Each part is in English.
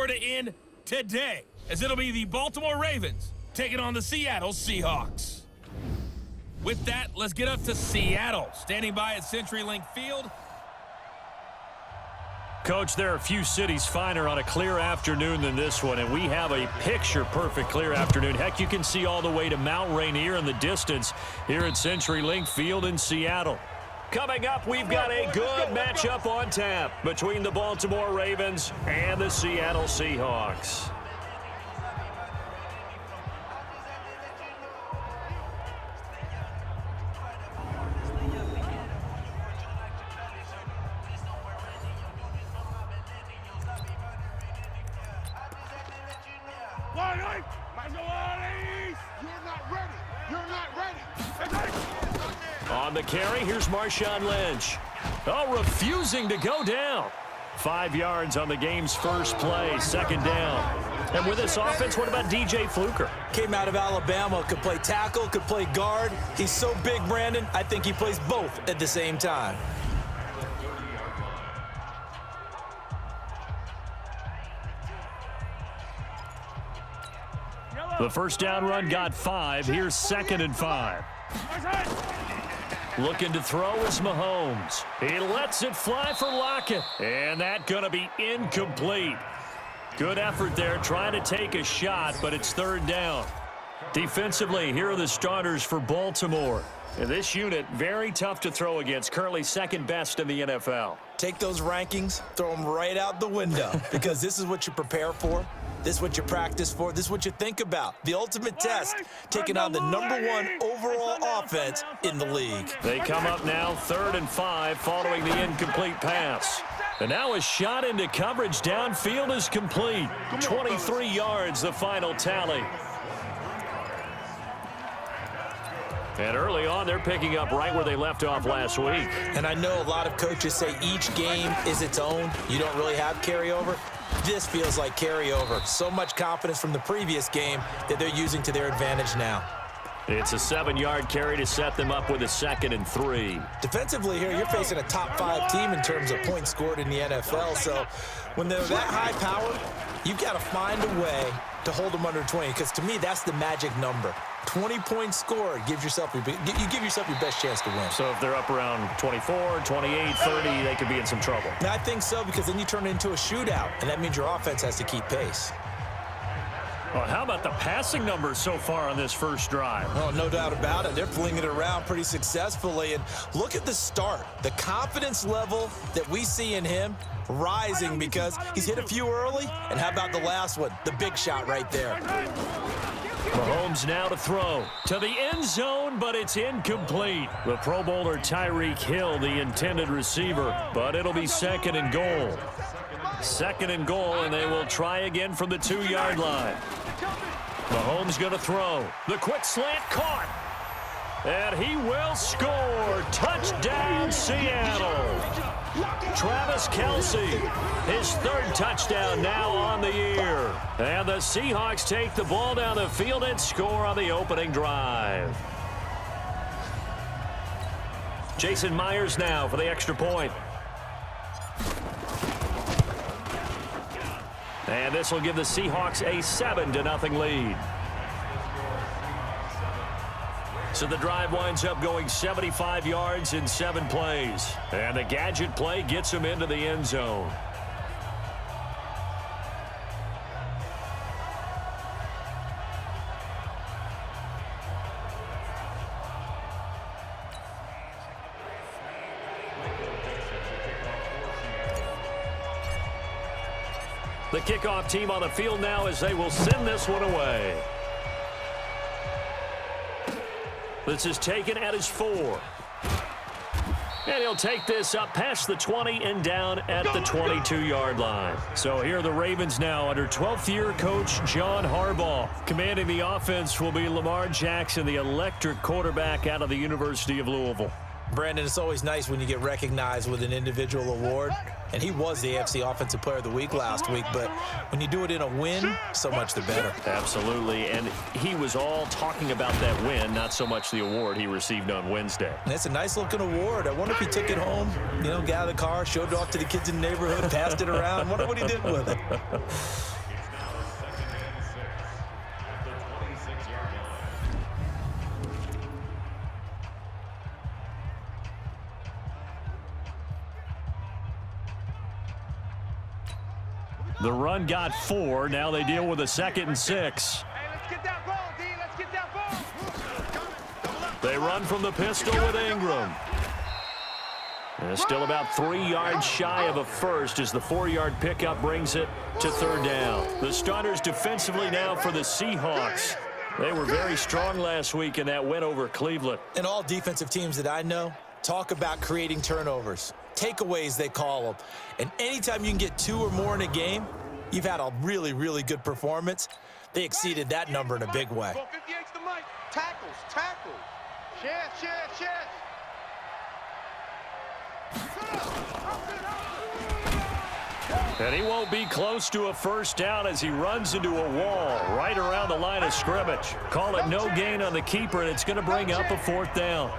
were to end today, as it'll be the Baltimore Ravens taking on the Seattle Seahawks. With that, let's get up to Seattle, standing by at CenturyLink Field. Coach, there are a few cities finer on a clear afternoon than this one, and we have a picture-perfect clear afternoon. Heck, you can see all the way to Mount Rainier in the distance here at CenturyLink Field in Seattle. Coming up, we've got a good matchup on tap between the Baltimore Ravens and the Seattle Seahawks. On the carry, here's Marshawn Lynch. Oh, refusing to go down. 5 yards on the game's first play, second down. And with this offense, what about DJ Fluker? Came out of Alabama, could play tackle, could play guard. He's so big, Brandon, I think he plays both at the same time. The first down run got 5. Here's 2nd and 5. Looking to throw is Mahomes. He lets it fly for Lockett. And that's going to be incomplete. Good effort there trying to take a shot, but it's 3rd down. Defensively, here are the starters for Baltimore. And this unit, very tough to throw against, currently 2nd best in the NFL. Take those rankings, throw them right out the window, because this is what you prepare for. This is what you practice for. This is what you think about. The ultimate test, taking on the #1 overall offense in the league. They come up now 3rd and 5 following the incomplete pass. And now a shot into coverage downfield is complete. 23 yards, the final tally. And early on, they're picking up right where they left off last week. And I know a lot of coaches say each game is its own. You don't really have carryover. This feels like carryover. So much confidence from the previous game that they're using to their advantage now. It's a 7-yard carry to set them up with a 2nd and 3. Defensively here, you're facing a top 5 team in terms of points scored in the NFL. So when they're that high powered, you've got to find a way to hold them under 20, because to me, that's the magic number. 20 points scored gives yourself you give yourself your best chance to win. So if they're up around 24, 28, 30, they could be in some trouble. Now, I think so, because then you turn it into a shootout, and that means your offense has to keep pace. Well, how about the passing numbers so far on this first drive? Oh, no doubt about it. They're flinging it around pretty successfully. And look at the start. The confidence level that we see in him rising, because he's hit a few early. And how about the last one? The big shot right there. Mahomes now to throw to the end zone, but it's incomplete. The Pro Bowler Tyreek Hill, the intended receiver, but it'll be 2nd and goal. 2nd and goal, and they will try again from the 2-yard line. Mahomes going to throw. The quick slant caught. And he will score. Touchdown, Seattle. Travis Kelce, his 3rd touchdown now on the year. And the Seahawks take the ball down the field and score on the opening drive. Jason Myers now for the extra point. And this will give the Seahawks a 7-0 lead. So the drive winds up going 75 yards in 7 plays. And the gadget play gets him into the end zone. The kickoff team on the field now as they will send this one away. This is taken at his 4. And he'll take this up past the 20 and down at the 22-yard line. So here are the Ravens now under 12th-year coach John Harbaugh. Commanding the offense will be Lamar Jackson, the electric quarterback out of the University of Louisville. Brandon, it's always nice when you get recognized with an individual award, and he was the AFC Offensive Player of the Week last week, but when you do it in a win, so much the better. Absolutely, and he was all talking about that win, not so much the award he received on Wednesday. And it's a nice-looking award. I wonder if he took it home, you know, got out of the car, showed it off to the kids in the neighborhood, passed it around. I wonder what he did with it. The run got 4. Now they deal with a 2nd and 6. Hey, let's get that ball, D. Let's get that ball. They run from the pistol with Ingram. And still about 3 yards shy of a first as the 4-yard pickup brings it to 3rd down. The starters defensively now for the Seahawks. They were very strong last week in that win over Cleveland. And all defensive teams that I know talk about creating turnovers. Takeaways, they call them. And anytime you can get 2 or more in a game, you've had a really, really good performance. They exceeded that number in a big way. 58's the mic. Tackles, tackles. Share. And he won't be close to a first down as he runs into a wall right around the line of scrimmage. Call it no gain on the keeper, and it's going to bring up a 4th down.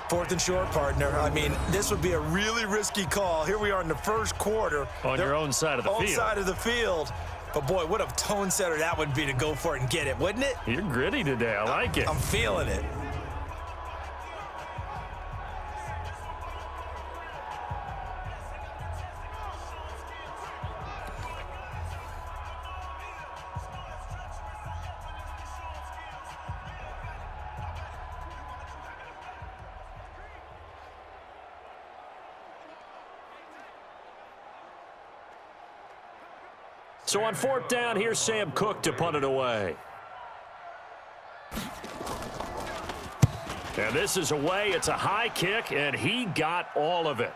4th and short, partner. I mean, this would be a really risky call. Here we are in the first quarter. On your own side of the field. Own side of the field. But, boy, what a tone setter that would be to go for it and get it, wouldn't it? You're gritty today. I like it. I'm feeling it. So on 4th down, here's Sam Cook to punt it away. And this is away. It's a high kick, and he got all of it.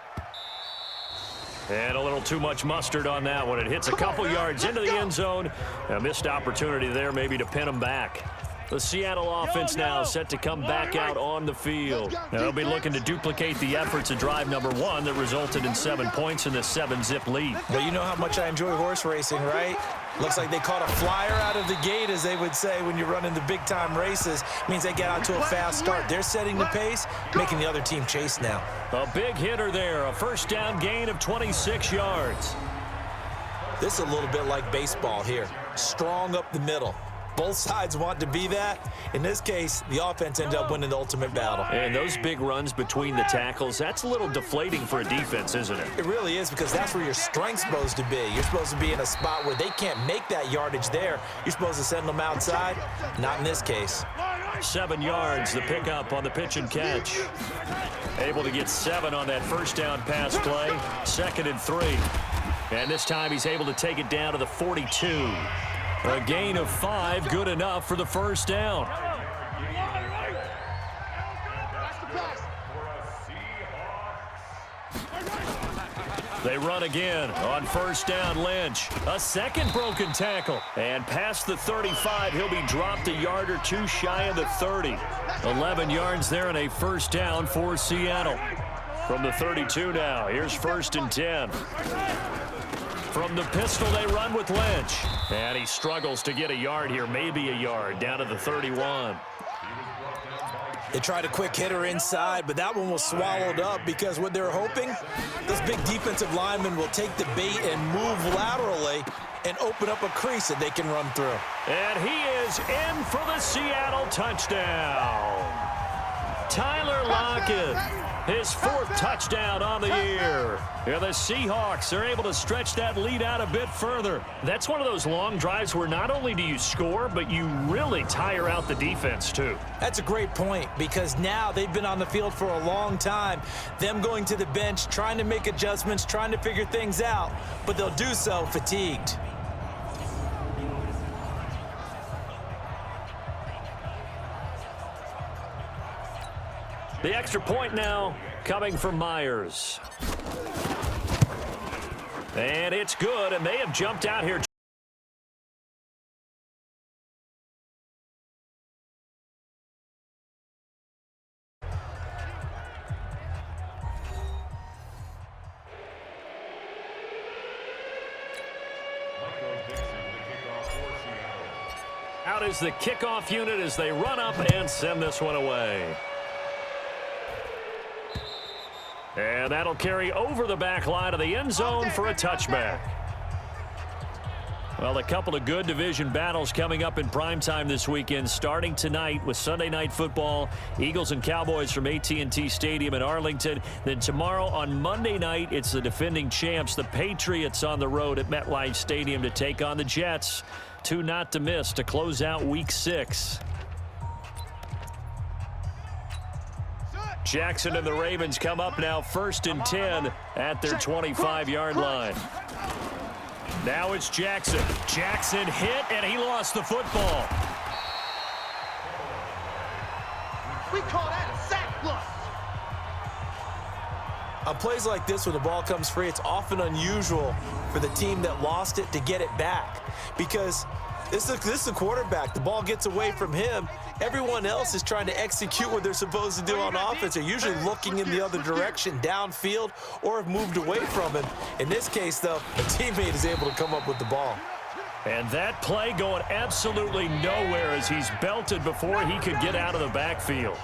And a little too much mustard on that one. It hits a couple yards into the end zone. A missed opportunity there maybe to pin him back. The Seattle offense now set to come back out on the field. Now they'll be looking to duplicate the efforts of drive number 1 that resulted in 7 points in the 7-zip lead. Well, you know how much I enjoy horse racing, right? Looks like they caught a flyer out of the gate, as they would say when you're running the big-time races. Means they get out to a fast start. They're setting the pace, making the other team chase now. A big hitter there, a first down gain of 26 yards. This is a little bit like baseball here. Strong up the middle. Both sides want to be that. In this case, the offense ended up winning the ultimate battle. And those big runs between the tackles, that's a little deflating for a defense, isn't it? It really is, because that's where your strength's supposed to be. You're supposed to be in a spot where they can't make that yardage there. You're supposed to send them outside. Not in this case. 7 yards, the pickup on the pitch and catch. Able to get 7 on that first down pass play. 2nd and 3. And this time he's able to take it down to the 42. A gain of 5, good enough for the first down. They run again on first down. Lynch, a second broken tackle. And past the 35, he'll be dropped a yard or 2 shy of the 30. 11 yards there and a first down for Seattle. From the 32 now, here's 1st and 10. From the pistol, they run with Lynch. And he struggles to get a yard here, maybe a yard, down to the 31. They tried a quick hitter inside, but that one was swallowed up because what they're hoping, this big defensive lineman will take the bait and move laterally and open up a crease that they can run through. And he is in for the Seattle touchdown. Tyler Lockett, his 4th touchdown on the year. And the Seahawks are able to stretch that lead out a bit further. That's one of those long drives where not only do you score, but you really tire out the defense too. That's a great point, because now they've been on the field for a long time. Them going to the bench, trying to make adjustments, trying to figure things out, but they'll do so fatigued. The extra point now coming from Myers. And it's good, and they have jumped out here. Out is the kickoff unit as they run up and send this one away. And that'll carry over the back line of the end zone for a touchback. Well, a couple of good division battles coming up in primetime this weekend, starting tonight with Sunday Night Football, Eagles and Cowboys from AT&T Stadium in Arlington. Then tomorrow on Monday night, it's the defending champs, the Patriots, on the road at MetLife Stadium to take on the Jets. Two not to miss to close out Week 6. Jackson and the Ravens come up now 1st and 10 at their 25-yard line. Now it's Jackson. Jackson hit, and he lost the football. We call that a sack plus. On plays like this, when the ball comes free, it's often unusual for the team that lost it to get it back. Because this is the quarterback. The ball gets away from him. Everyone else is trying to execute what they're supposed to do on offense. They're usually looking in the other direction, downfield, or have moved away from him. In this case, though, a teammate is able to come up with the ball. And that play going absolutely nowhere as he's belted before he could get out of the backfield.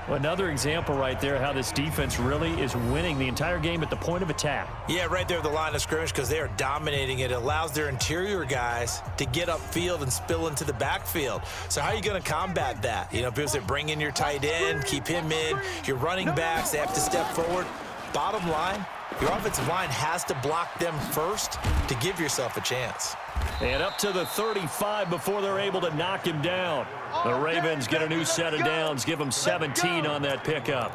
Well, another example right there how this defense really is winning the entire game at the point of attack. Yeah, right there at the line of scrimmage, because they are dominating it. It allows their interior guys to get upfield and spill into the backfield. So how are you going to combat that? You know, people say bring in your tight end, keep him in. Your running backs, they have to step forward. Bottom line, your offensive line has to block them first to give yourself a chance. And up to the 35 before they're able to knock him down. The Ravens get a new set of downs, give them 17 on that pickup.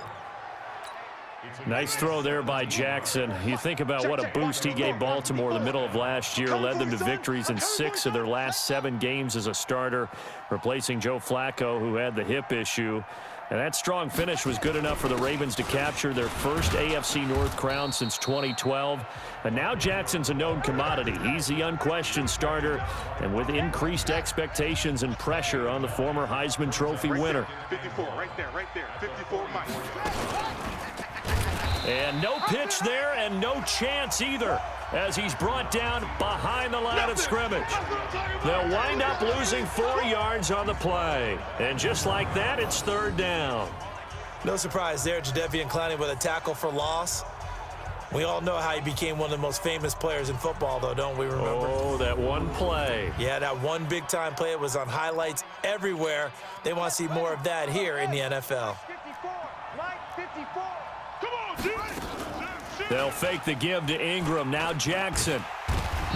Nice throw there by Jackson. You think about what a boost he gave Baltimore the middle of last year, led them to victories in 6 of their last 7 games as a starter, replacing Joe Flacco, who had the hip issue. And that strong finish was good enough for the Ravens to capture their first AFC North crown since 2012. And now Jackson's a known commodity. He's the unquestioned starter, and with increased expectations and pressure on the former Heisman Trophy winner. 54, right there, 54, Mike. And no pitch there, and no chance either, as he's brought down behind the line of scrimmage. They'll wind up losing 4 yards on the play. And just like that, it's 3rd down. No surprise there, Jadeveon Clowney with a tackle for loss. We all know how he became one of the most famous players in football, though, don't we remember? Oh, that one play. Yeah, that one big-time play. It was on highlights everywhere. They want to see more of that here in the NFL. 54, Mike, 54. Come on, dude. They'll fake the give to Ingram. Now Jackson.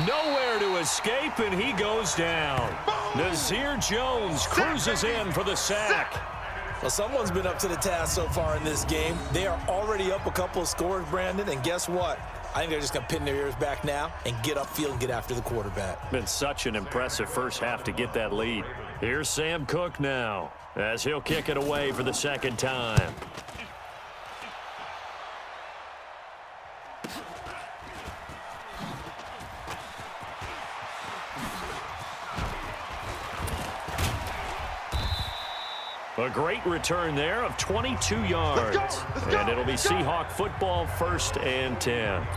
Nowhere to escape, and he goes down. Nazir Jones cruises in for the sack. Well, someone's been up to the task so far in this game. They are already up a couple of scores, Brandon, and guess what? I think they're just going to pin their ears back now and get upfield and get after the quarterback. Been such an impressive first half to get that lead. Here's Sam Cook now, as he'll kick it away for the 2nd time. A great return there of 22 yards. And it'll be Seahawk football, 1st and 10.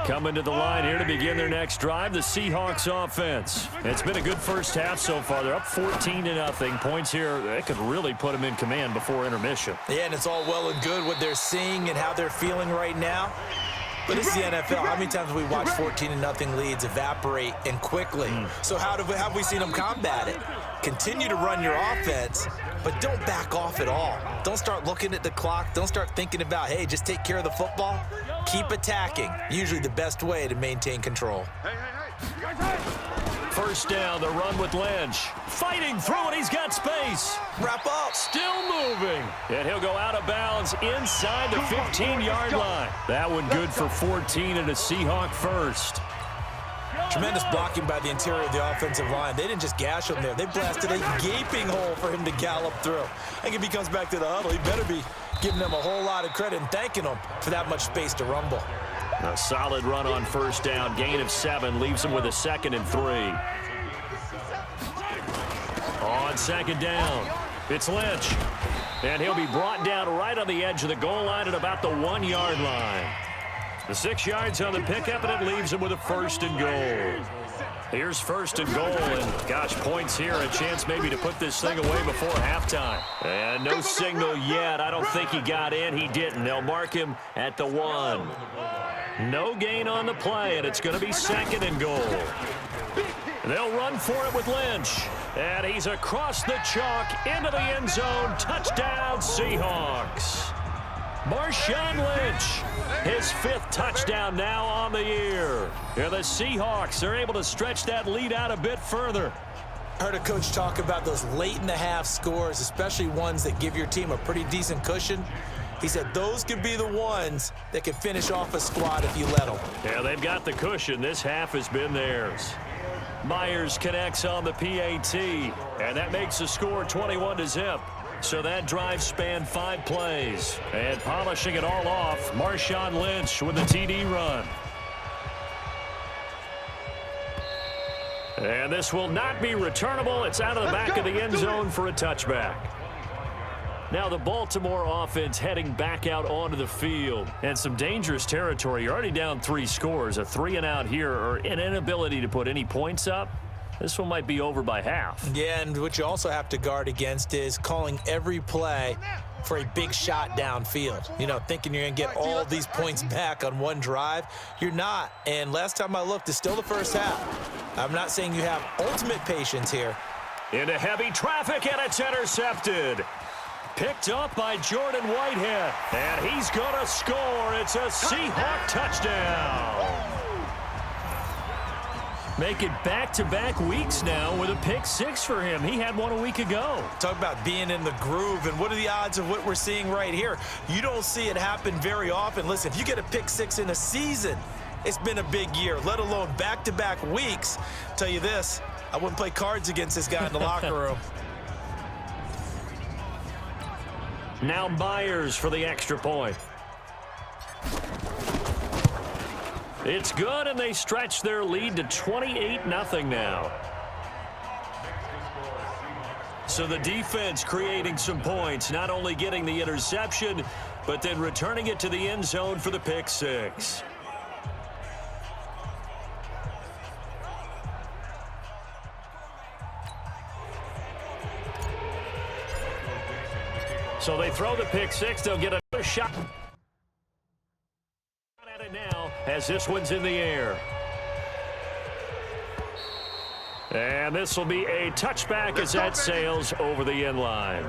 Coming to the line here to begin their next drive, the Seahawks offense. It's been a good first half so far. They're up 14-0. Points here, they could really put them in command before intermission. Yeah, and it's all well and good what they're seeing and how they're feeling right now. But this is the NFL. How many times have we watched 14-0 leads evaporate and quickly? So how have we seen them combat it? Continue to run your offense, but don't back off at all. Don't start looking at the clock. Don't start thinking about, hey, just take care of the football. Keep attacking. Usually the best way to maintain control. First down, the run with Lynch. Fighting through it, he's got space. Wrap up. Still moving. And he'll go out of bounds inside the 15-yard line. That one good for 14 and a Seahawk first. Tremendous blocking by the interior of the offensive line. They didn't just gash him there. They blasted a gaping hole for him to gallop through. I think if he comes back to the huddle, he better be giving them a whole lot of credit and thanking them for that much space to rumble. A solid run on first down. Gain of 7 leaves him with a 2nd and 3. On 2nd down, it's Lynch. And he'll be brought down right on the edge of the goal line at about the 1-yard line. The 6 yards on the pickup, and it leaves him with a 1st and goal. Here's 1st and goal, and gosh, points here, a chance maybe to put this thing away before halftime. And no signal yet. I don't think he got in. He didn't. They'll mark him at the 1. No gain on the play, and it's going to be 2nd and goal. They'll run for it with Lynch. And he's across the chalk into the end zone. Touchdown, Seahawks. Marshawn Lynch, his 5th touchdown now on the year. And the Seahawks are able to stretch that lead out a bit further. I heard a coach talk about those late-in-the-half scores, especially ones that give your team a pretty decent cushion. He said those could be the ones that can finish off a squad if you let them. Yeah, they've got the cushion. This half has been theirs. Myers connects on the PAT, and that makes the score 21-0. So that drive spanned 5 plays. And polishing it all off, Marshawn Lynch with the TD run. And this will not be returnable. It's out of the back of the end zone for a touchback. Now the Baltimore offense heading back out onto the field. And some dangerous territory. You're already down 3 scores. A 3-and-out here, or an inability to put any points up. This one might be over by half. Yeah, and what you also have to guard against is calling every play for a big shot downfield. You know, thinking you're going to get all these points back on one drive. You're not. And last time I looked, it's still the first half. I'm not saying you have ultimate patience here. Into heavy traffic, and it's intercepted. Picked up by Jordan Whitehead. And he's going to score. It's a Seahawk touchdown. Make it back-to-back weeks now with a pick 6 for him. He had one a week ago. Talk about being in the groove, and what are the odds of what we're seeing right here? You don't see it happen very often. Listen, if you get a pick 6 in a season, it's been a big year, let alone back-to-back weeks. Tell you this, I wouldn't play cards against this guy in the locker room. Now Myers for the extra point. It's good, and they stretch their lead to 28-0 now. So the defense creating some points, not only getting the interception, but then returning it to the end zone for the pick 6. So they throw the pick 6. They'll get another shot at it now as this one's in the air. And this will be a touchback as that sails over the end line.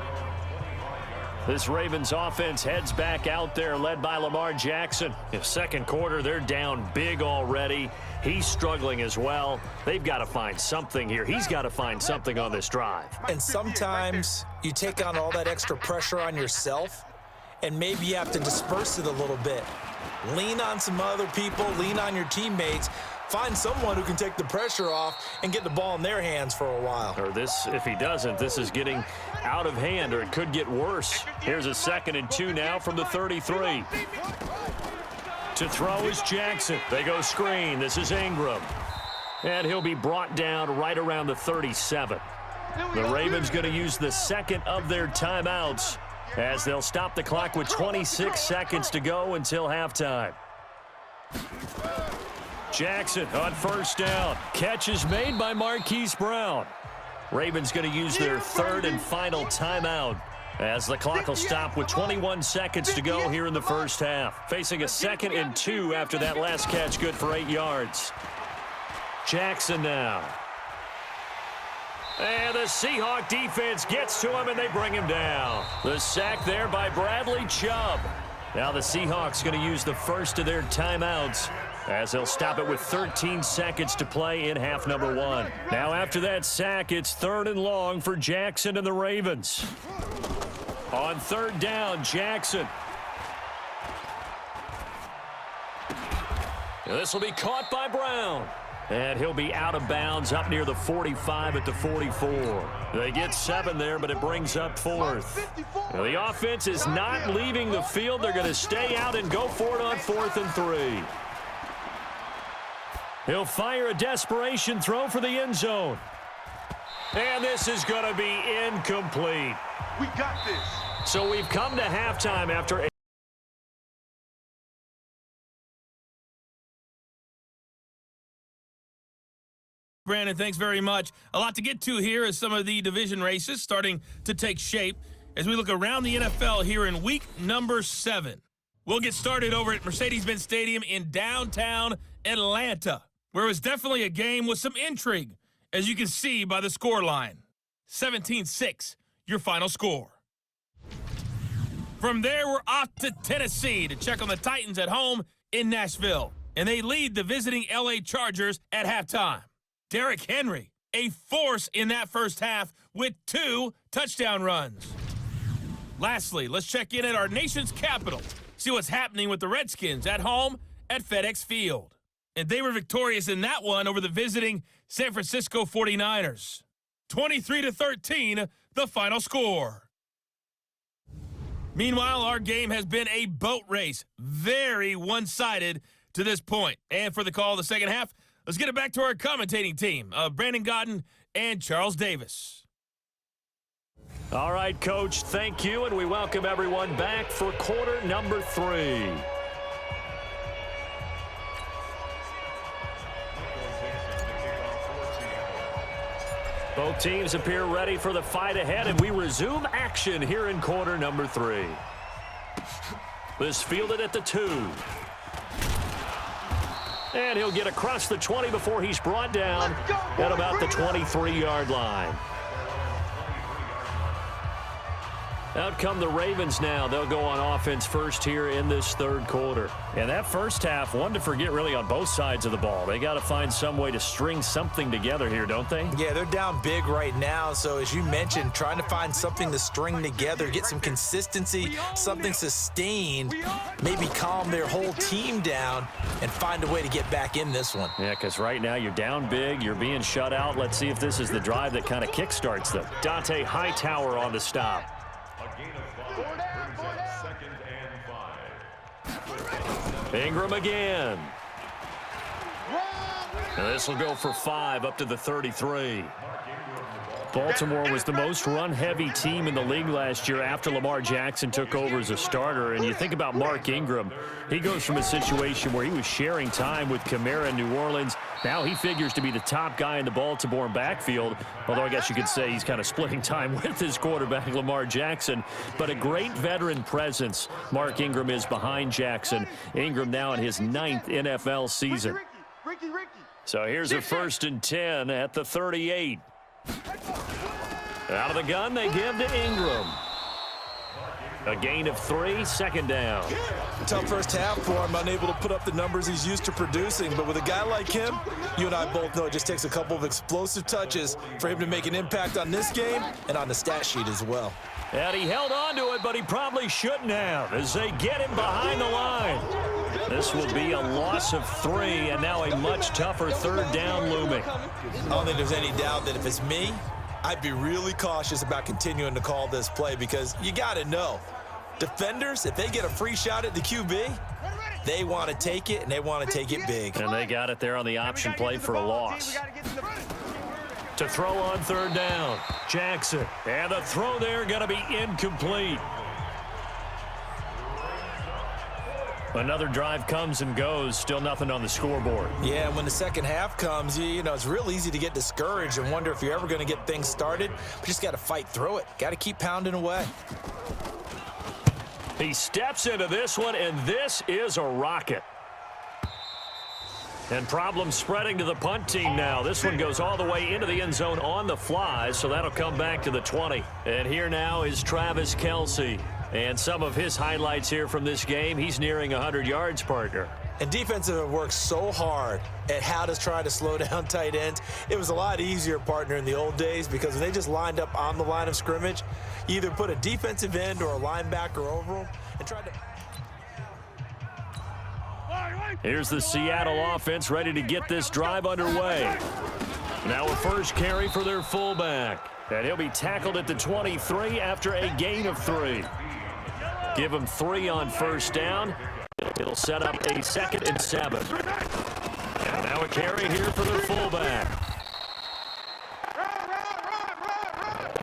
This Ravens offense heads back out there, led by Lamar Jackson. In the second quarter, they're down big already. He's struggling as well. They've got to find something here. He's got to find something on this drive. And sometimes you take on all that extra pressure on yourself, and maybe you have to disperse it a little bit. Lean on some other people, lean on your teammates. Find someone who can take the pressure off and get the ball in their hands for a while. Or this, if he doesn't, this is getting out of hand, or it could get worse. Here's a 2nd and 2 now from the 33. To throw is Jackson. They go screen. This is Ingram. And he'll be brought down right around the 37. The Ravens going to use the 2nd of their timeouts as they'll stop the clock with 26 seconds to go until halftime. Jackson on 1st down. Catch is made by Marquise Brown. Ravens going to use their 3rd and final timeout as the clock will stop with 21 seconds to go here in the first half. Facing a 2nd and 2 after that last catch, good for 8 yards. Jackson now. And the Seahawk defense gets to him, and they bring him down. The sack there by Bradley Chubb. Now the Seahawks going to use the 1st of their timeouts as they'll stop it with 13 seconds to play in half number 1. Now after that sack, it's 3rd and long for Jackson and the Ravens. On 3rd down, Jackson. And this will be caught by Brown. And he'll be out of bounds up near the 45 at the 44. They get 7 there, but it brings up 4th. Now the offense is not leaving the field. They're going to stay out and go for it on 4th and 3. He'll fire a desperation throw for the end zone. And this is going to be incomplete. We got this. So we've come to halftime after Brandon, thanks very much. A lot to get to here as some of the division races starting to take shape as we look around the NFL here in week number 7. We'll get started over at Mercedes-Benz Stadium in downtown Atlanta, where it was definitely a game with some intrigue, as you can see by the score line. 17-6, your final score. From there, we're off to Tennessee to check on the Titans at home in Nashville, and they lead the visiting LA Chargers at halftime. Derrick Henry, a force in that first half with 2 touchdown runs. Lastly, let's check in at our nation's capital, see what's happening with the Redskins at home at FedEx Field. And they were victorious in that one over the visiting San Francisco 49ers. 23-13, the final score. Meanwhile, our game has been a boat race, very one-sided to this point. And for the call of the second half, let's get it back to our commentating team of Brandon Godden and Charles Davis. All right, Coach, thank you, and we welcome everyone back for quarter number 3. Both teams appear ready for the fight ahead, and we resume action here in quarter number 3. This fielded at the 2. And he'll get across the 20 before he's brought down at about the 23-yard line. Out come the Ravens now. They'll go on offense first here in this third quarter. And that first half, one to forget really on both sides of the ball. They got to find some way to string something together here, don't they? Yeah, they're down big right now. So as you mentioned, trying to find something to string together, get some consistency, something sustained, maybe calm their whole team down and find a way to get back in this one. Yeah, because right now you're down big, you're being shut out. Let's see if this is the drive that kind of kickstarts them. Dante Hightower on the stop. Ingram again. And this will go for 5 up to the 33. Baltimore was the most run-heavy team in the league last year after Lamar Jackson took over as a starter. And you think about Mark Ingram, he goes from a situation where he was sharing time with Kamara in New Orleans. Now he figures to be the top guy in the Baltimore backfield, although I guess you could say he's kind of splitting time with his quarterback, Lamar Jackson. But a great veteran presence, Mark Ingram is behind Jackson. Ingram now in his 9th NFL season. So here's a 1st and 10 at the 38. Out of the gun, they give to Ingram. A gain of 3, 2nd down. Tough first half for him, unable to put up the numbers he's used to producing. But with a guy like him, you and I both know it just takes a couple of explosive touches for him to make an impact on this game and on the stat sheet as well. And he held on to it, but he probably shouldn't have as they get him behind the line. This will be a loss of 3, and now a much tougher 3rd down looming. I don't think there's any doubt that if it's me, I'd be really cautious about continuing to call this play because you got to know, defenders, if they get a free shot at the QB, they want to take it, and they want to take it big. And they got it there on the option play for a loss. To throw on 3rd down, Jackson. And the throw there going to be incomplete. Another drive comes and goes, still nothing on the scoreboard. Yeah, and when the second half comes, you know, it's real easy to get discouraged and wonder if you're ever going to get things started. But just got to fight through it. Got to keep pounding away. He steps into this one, and this is a rocket. And problems spreading to the punt team now. This one goes all the way into the end zone on the fly, so that'll come back to the 20. And here now is Travis Kelce. And some of his highlights here from this game, he's nearing 100 yards, partner. And defensive have worked so hard at how to try to slow down tight ends. It was a lot easier, partner, in the old days because when they just lined up on the line of scrimmage, you either put a defensive end or a linebacker over them and tried to... Here's the Seattle offense ready to get this drive underway. Now a first carry for their fullback. And he'll be tackled at the 23 after a gain of 3. Give him 3 on 1st down. It'll set up a 2nd and 7. And now a carry here for their fullback.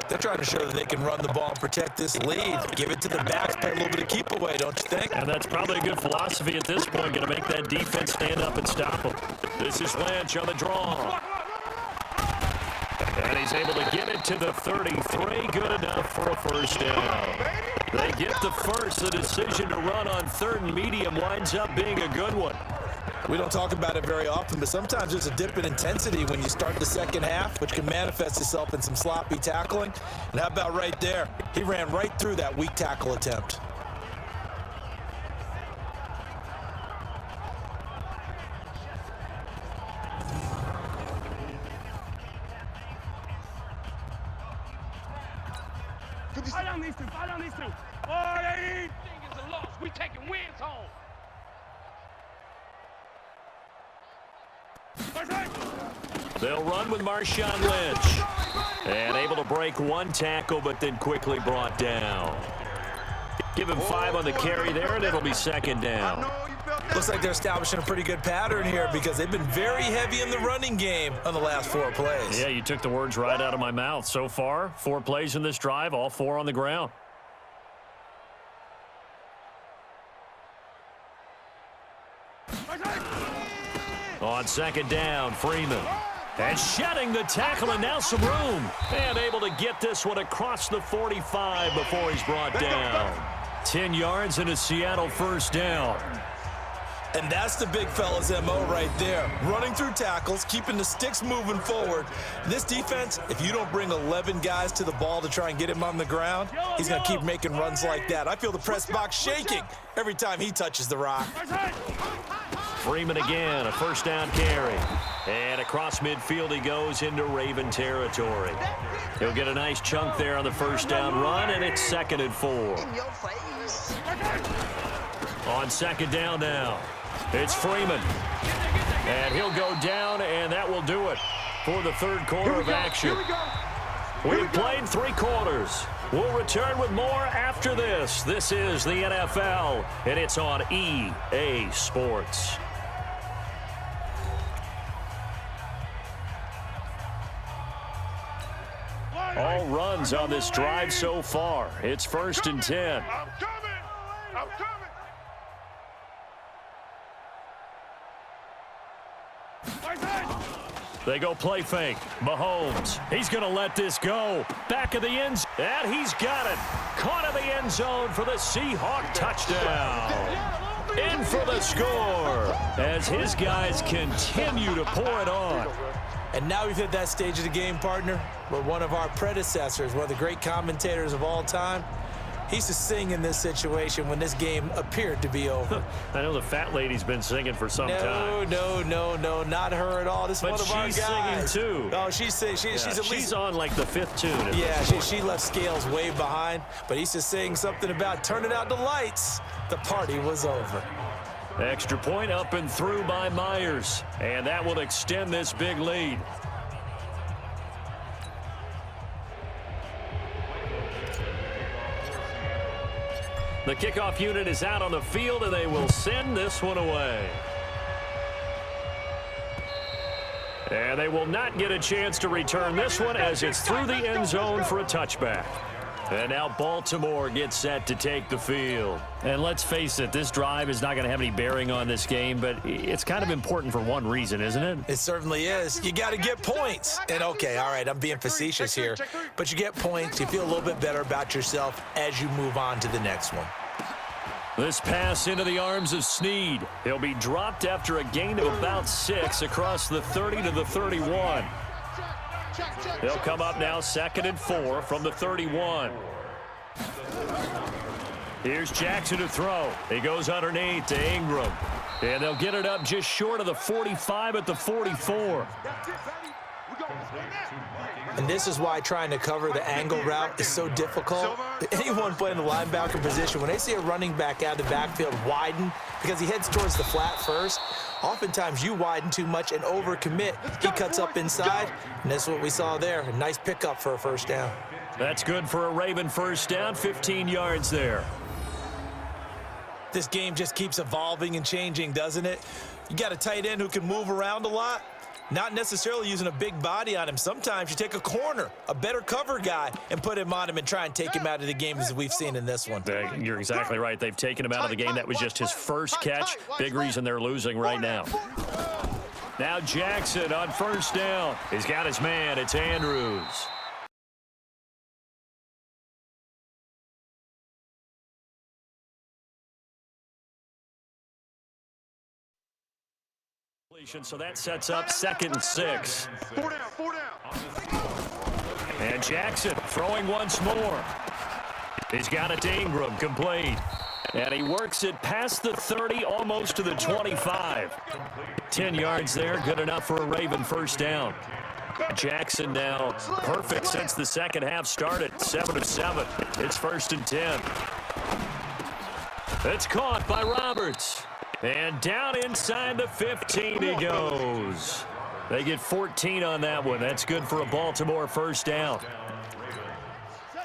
They're trying to show that they can run the ball and protect this lead. Give it to the backs, play a little bit of keep away, don't you think? And that's probably a good philosophy at this point. Going to make that defense stand up and stop them. This is Lynch on the draw. And he's able to get it to the 33. Good enough for a first down. They get the first. The decision to run on 3rd and medium winds up being a good one. We don't talk about it very often, but sometimes there's a dip in intensity when you start the second half, which can manifest itself in some sloppy tackling. And how about right there? He ran right through that weak tackle attempt. Fight on these two. Fight on these two. Oh, they ain't. Thing is a loss. We taking wins home. They'll run with Marshawn Lynch. And able to break one tackle, but then quickly brought down. Give him 5 on the carry there, and it'll be 2nd down. Looks like they're establishing a pretty good pattern here because they've been very heavy in the running game on the last 4 plays. Yeah, you took the words right out of my mouth. So far, 4 plays in this drive, all 4 on the ground. On 2nd down, Freeman. And shedding the tackle, and now some room. And able to get this one across the 45 before he's brought down. 10 yards and a Seattle first down. And that's the big fella's MO right there. Running through tackles, keeping the sticks moving forward. This defense, if you don't bring 11 guys to the ball to try and get him on the ground, he's going to keep making runs like that. I feel the press box shaking every time he touches the rock. Freeman again, a first down carry. And across midfield he goes into Raven territory. He'll get a nice chunk there on the first down run, and it's 2nd and 4. On 2nd down now, it's Freeman. And he'll go down, and that will do it for the 3rd quarter of action. We've played 3 quarters. We'll return with more after this. This is the NFL, and it's on EA Sports. All runs on this drive so far. It's 1st and 10. I'm coming. I'm coming. They go play fake. Mahomes. He's going to let this go. Back of the end zone. And he's got it. Caught in the end zone for the Seahawks touchdown. In for the score as his guys continue to pour it on. And now we've hit that stage of the game, partner, where one of our predecessors, one of the great commentators of all time, he used to sing in this situation when this game appeared to be over. I know the fat lady's been singing for some time. No, not her at all. This is one of our guys. But she's singing, too. Oh, she's at least... She's on, like, the 5th tune. Yeah, she left Scales way behind, but he used to sing something about turning out the lights. The party was over. Extra point up and through by Myers. And that will extend this big lead. The kickoff unit is out on the field, and they will send this one away. And they will not get a chance to return this one as it's through the end zone for a touchback. And now Baltimore gets set to take the field. And let's face it, this drive is not going to have any bearing on this game, but it's kind of important for one reason, isn't it? It certainly is. You got to get points. And okay, all right, I'm being facetious here, but you get points. You feel a little bit better about yourself as you move on to the next one. This pass into the arms of Snead. He'll be dropped after a gain of about 6 across the 30 to the 31. They'll come up now 2nd and 4 from the 31. Here's Jackson to throw. He goes underneath to Ingram. And they'll get it up just short of the 45 at the 44. And this is why trying to cover the angle route is so difficult. Anyone playing the linebacker position, when they see a running back out of the backfield widen because he heads towards the flat first, oftentimes you widen too much and overcommit. He cuts up inside, and that's what we saw there. A nice pickup for a first down. That's good for a Raven first down, 15 yards there. This game just keeps evolving and changing, doesn't it? You got a tight end who can move around a lot. Not necessarily using a big body on him. Sometimes you take a corner, a better cover guy, and put him on him and try and take him out of the game as we've seen in this one. You're exactly right. They've taken him out of the game. That was just his first catch. Big reason they're losing right now. Now Jackson on first down. He's got his man. It's Andrews. So that sets up 2nd and 6. 4 down. And Jackson throwing once more. He's got it to Ingram, complete. And he works it past the 30, almost to the 25. 10 yards there, good enough for a Raven first down. Jackson now perfect since the second half started. 7 of 7. It's 1st and 10. It's caught by Roberts. And down inside the 15 he goes. They get 14 on that one. That's good for a Baltimore first down.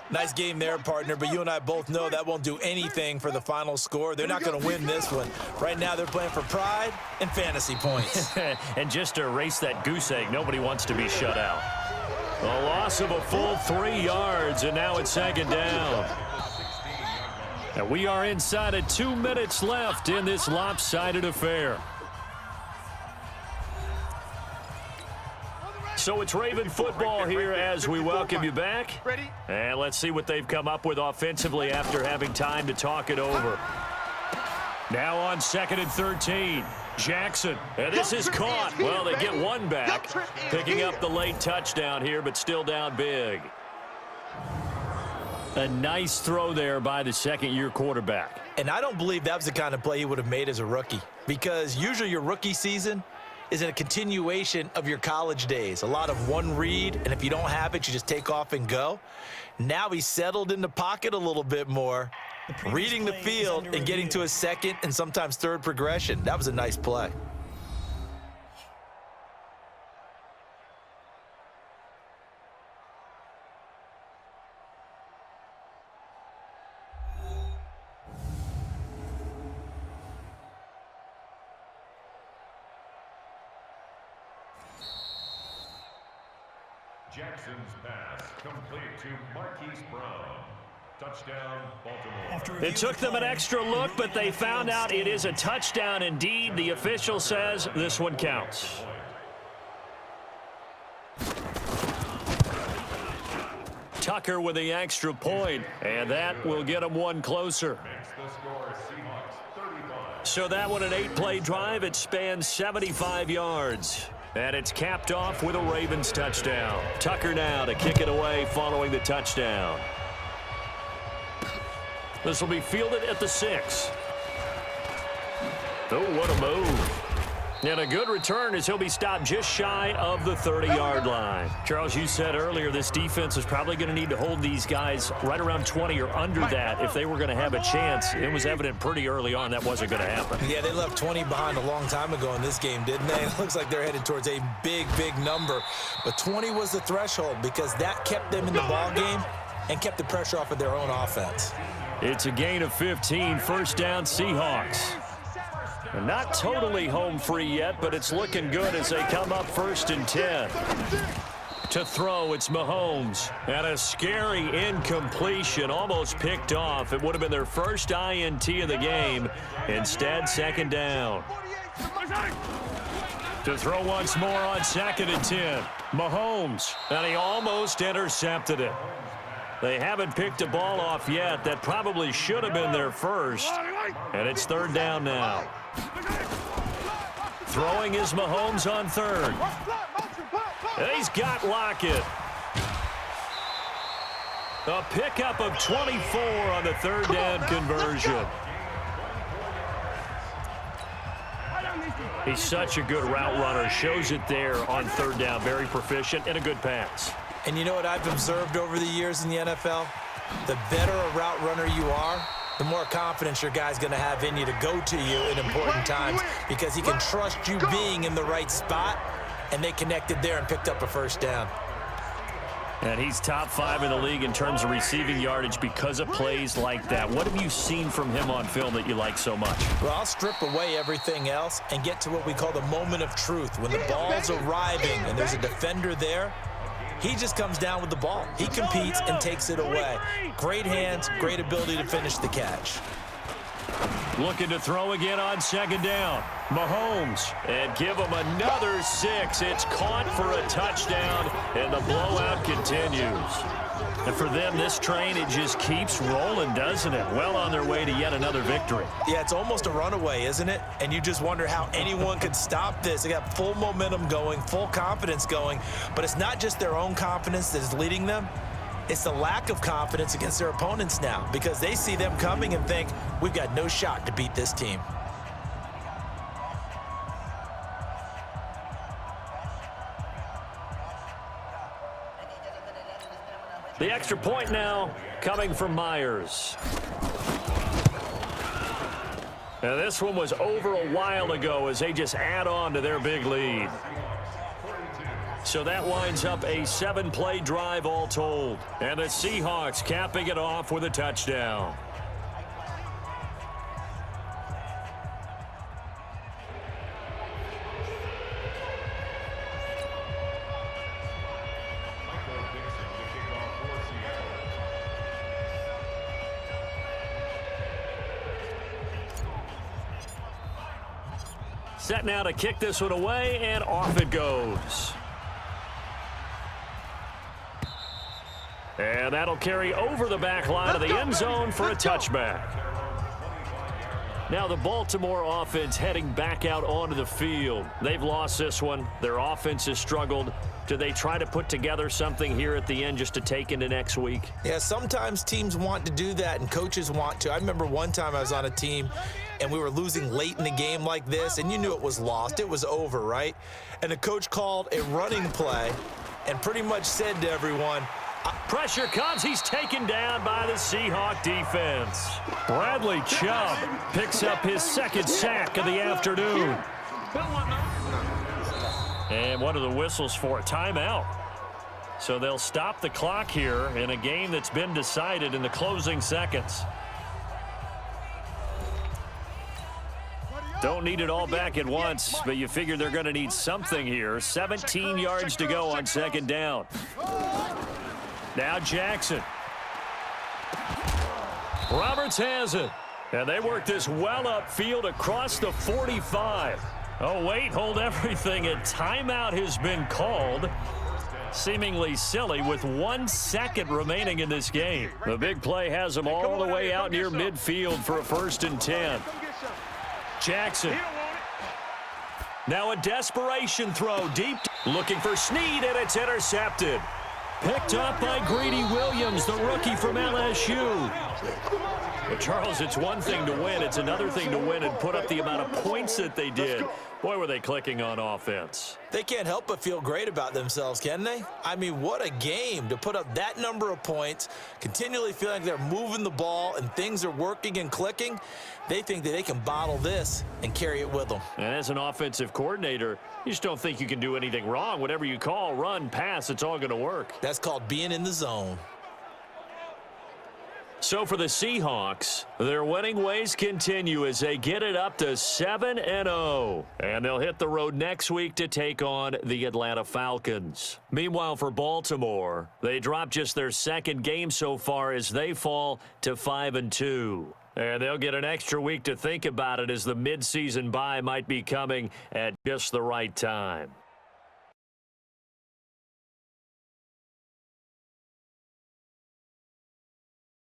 Nice game there, partner, but you and I both know that won't do anything for the final score. They're not going to win this one. Right now, they're playing for pride and fantasy points. And just to erase that goose egg, nobody wants to be shut out. A loss of a full 3 yards, and now it's 2nd down. And we are inside of 2 minutes left in this lopsided affair. So it's Raven football here as we welcome you back. And let's see what they've come up with offensively after having time to talk it over. Now on 2nd and 13. Jackson. And this is caught. Well, they get one back. Picking up the late touchdown here, but still down big. A nice throw there by the second-year quarterback. And I don't believe that was the kind of play he would have made as a rookie, because usually your rookie season is a continuation of your college days. A lot of one read, and if you don't have it, you just take off and go. Now he's settled in the pocket a little bit more, reading the field and getting to his second and sometimes third progression. That was a nice play. Jackson's pass complete to Marquise Brown. Touchdown, Baltimore. It took them an extra look, but they found out it is a touchdown indeed. The official says this one counts. Tucker with the extra point, and that will get them one closer. So that one, an 8-play drive. It spans 75 yards. And it's capped off with a Ravens touchdown. Tucker now to kick it away following the touchdown. This will be fielded at the 6. Oh, what a move. And a good return as he'll be stopped just shy of the 30-yard line. Charles, you said earlier this defense is probably going to need to hold these guys right around 20 or under that if they were going to have a chance. It was evident pretty early on that wasn't going to happen. Yeah, they left 20 behind a long time ago in this game, didn't they? It looks like they're headed towards a big, big number. But 20 was the threshold because that kept them in the ball game and kept the pressure off of their own offense. It's a gain of 15, first down Seahawks. Not totally home free yet, but it's looking good as they come up 1st and 10. To throw, it's Mahomes. And a scary incompletion, almost picked off. It would have been their first INT of the game. Instead, 2nd down. To throw once more on 2nd and 10. Mahomes, and he almost intercepted it. They haven't picked a ball off yet. That probably should have been their first. And it's 3rd down now. Throwing is Mahomes on 3rd. And he's got Lockett. A pickup of 24 on the 3rd down conversion. He's such a good route runner. Shows it there on 3rd down. Very proficient and a good pass. And you know what I've observed over the years in the NFL? The better a route runner you are, the more confidence your guy's going to have in you to go to you in important times because he can trust you being in the right spot, and they connected there and picked up a 1st down. And he's top 5 in the league in terms of receiving yardage because of plays like that. What have you seen from him on film that you like so much? Well, I'll strip away everything else and get to what we call the moment of truth. When the ball's arriving and there's a defender there, he just comes down with the ball. He competes and takes it away. Great hands, great ability to finish the catch. Looking to throw again on second down. Mahomes, and give him another 6. It's caught for a touchdown, and the blowout continues. And for them, this train, it just keeps rolling, doesn't it? Well on their way to yet another victory. Yeah, it's almost a runaway, isn't it? And you just wonder how anyone could stop this. They got full momentum going, full confidence going, but it's not just their own confidence that is leading them. It's the lack of confidence against their opponents now because they see them coming and think, we've got no shot to beat this team. The extra point now coming from Myers. Now this one was over a while ago as they just add on to their big lead. So that winds up a 7-play drive all told. And the Seahawks capping it off with a touchdown. Set now to kick this one away, and off it goes. And that'll carry over the back line of the end zone for a touchback. Now the Baltimore offense heading back out onto the field. They've lost this one. Their offense has struggled. Do they try to put together something here at the end just to take into next week? Yeah, sometimes teams want to do that and coaches want to. I remember one time I was on a team and we were losing late in the game like this, and you knew it was lost. It was over, right? And the coach called a running play and pretty much said to everyone, pressure comes. He's taken down by the Seahawk defense. Bradley Chubb picks up his second sack of the afternoon. And what are the whistles for? Timeout. So they'll stop the clock here in a game that's been decided in the closing seconds. Don't need it all back at once, but you figure they're going to need something here. 17 yards to go on second down. Now Jackson. Roberts has it. And they work this well upfield across the 45. Oh, wait, hold everything. A timeout has been called. Seemingly silly with 1 second remaining in this game. The big play has them all the way out near midfield for a 1st and 10. Jackson. Now a desperation throw deep. Looking for Snead, and it's intercepted. Picked up by Greedy Williams, the rookie from LSU. Well, Charles, it's one thing to win. It's another thing to win and put up the amount of points that they did. Boy, were they clicking on offense. They can't help but feel great about themselves, can they? I mean, what a game to put up that number of points, continually feeling like they're moving the ball and things are working and clicking. They think that they can bottle this and carry it with them. And as an offensive coordinator, you just don't think you can do anything wrong. Whatever you call, run, pass, it's all going to work. That's called being in the zone. So for the Seahawks, their winning ways continue as they get it up to 7-0. And they'll hit the road next week to take on the Atlanta Falcons. Meanwhile, for Baltimore, they drop just their second game so far as they fall to 5-2. And they'll get an extra week to think about it as the midseason bye might be coming at just the right time.